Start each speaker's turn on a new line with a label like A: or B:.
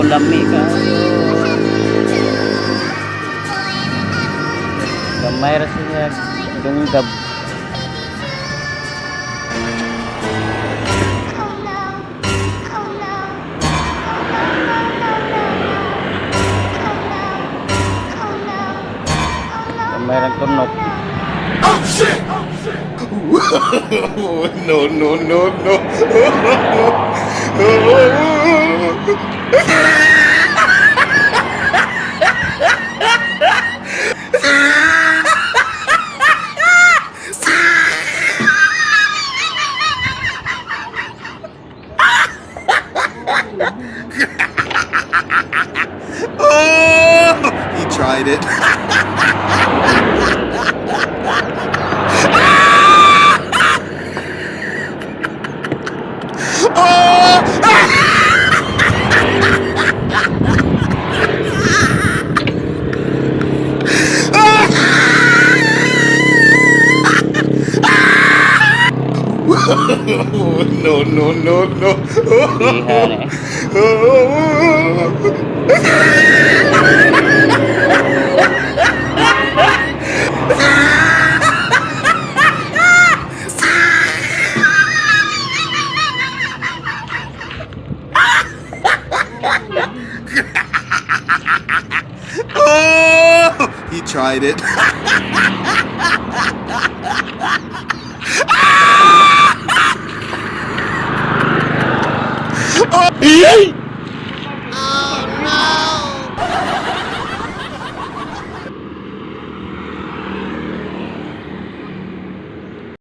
A: lami kayo. Gamay ra siya dunggab. Gamay ra tunok.
B: Oh shit! No, no, no, no. Oh, he tried it. No, no, no, no.
A: Ihan eh.
B: Oh, he tried it. Oh.